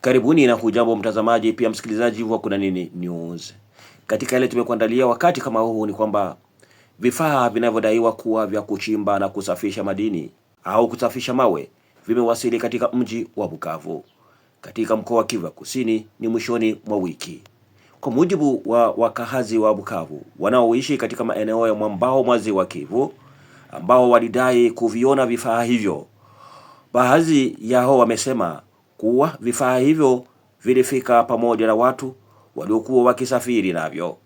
Karibuni na hujambo mtazamaji, pia msikilizaji wa Kuna Nini News. Katika ile tumekuandalia wakati kama huu ni kwamba vifaa vinavyodaiwa kuwa vya kuchimba na kusafisha madini au kusafisha mawe vimewasili katika mji wa Bukavu katika mkoa wa Kivu Kusini ni mwishoni mwa wiki. Kwa mujibu wa wakazi wa Bukavu wanaoishi katika maeneo ya mwambao mwa Ziwa Kivu ambao walidai kuviona vifaa hivyo, baadhi yao wamesema kuwa vifaa hivyo vilifika pamoja na watu waliokuwa wakisafiri navyo.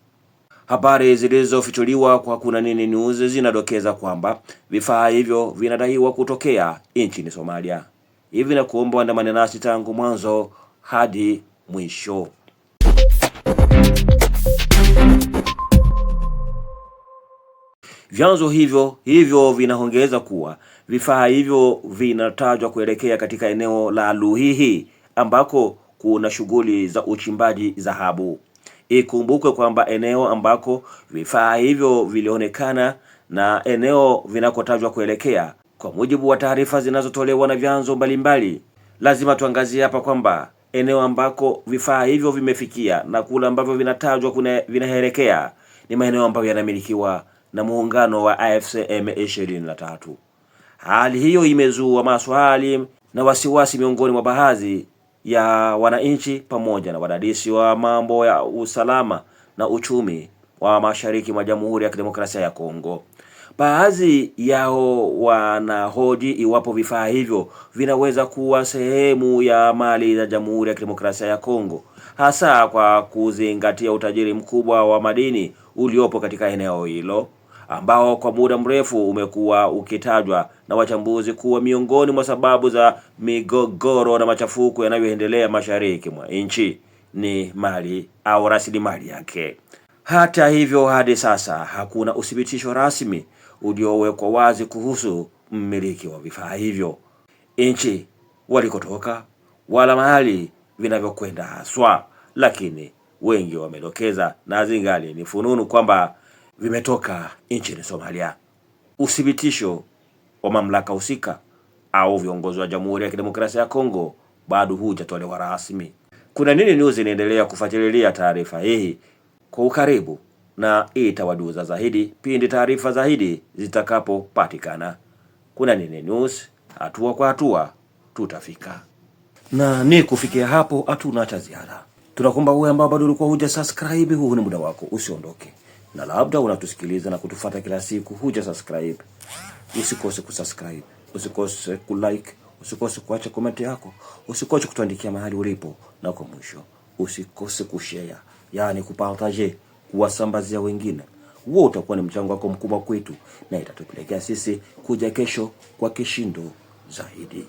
Habari zilizofichuliwa kwa Kuna Nini News zinadokeza kwamba vifaa hivyo vinadaiwa kutokea nchini Somalia. Hivi na kuomba andamane nasi tangu mwanzo hadi mwisho. Vyanzo hivyo vinaongeza kuwa vifaa hivyo vinatajwa kuelekea katika eneo la Luhihi ambako kuna shughuli za uchimbaji dhahabu. Ikumbukwe kwamba eneo ambako vifaa hivyo vilionekana na eneo vinakotajwa kuelekea, kwa mujibu wa taarifa zinazotolewa na vyanzo mbalimbali, lazima tuangazie hapa kwamba eneo ambako vifaa hivyo vimefikia na kula ambavyo vinatajwa vinaelekea ni maeneo ambayo yanamilikiwa na muungano wa AFC M23. Hali hiyo imezua maswali na wasiwasi miongoni mwa baadhi ya wananchi pamoja na wadadisi wa mambo ya usalama na uchumi wa mashariki mwa Jamhuri ya Kidemokrasia ya Kongo. Baadhi yao wanahoji iwapo vifaa hivyo vinaweza kuwa sehemu ya mali za Jamhuri ya Kidemokrasia ya Kongo, hasa kwa kuzingatia utajiri mkubwa wa madini uliopo katika eneo hilo ambao kwa muda mrefu umekuwa ukitajwa na wachambuzi kuwa miongoni mwa sababu za migogoro na machafuko yanayoendelea mashariki mwa nchi ni mali au rasilimali yake. Hata hivyo, hadi sasa hakuna uthibitisho rasmi uliowekwa wazi kuhusu mmiliki wa vifaa hivyo, nchi walikotoka, wala mahali vinavyokwenda haswa, lakini wengi wamedokeza na zingali ni fununu kwamba vimetoka nchini Somalia. Uthibitisho wa mamlaka husika au viongozi wa Jamhuri ya Kidemokrasia ya Kongo bado hujatolewa rasmi. Kuna Nini News inaendelea kufuatilia taarifa hii kwa ukaribu na itawajuza zaidi pindi taarifa zaidi zitakapopatikana. Kuna Nini News, hatua kwa hatua tutafika. Na ni kufikia hapo hatuna cha ziada. Tunakuomba wewe ambao bado ulikuwa hujasubscribe, huu ni muda wako, usiondoke. Na labda unatusikiliza na kutufuata kila siku huja subscribe, usikose kusubscribe, usikose kulike, usikose kuacha comment yako, usikose kutuandikia mahali ulipo, na kwa mwisho usikose kushare, yani kupartage, kuwasambazia wengine. Huo utakuwa ni mchango wako mkubwa kwetu na itatupelekea sisi kuja kesho kwa kishindo zaidi.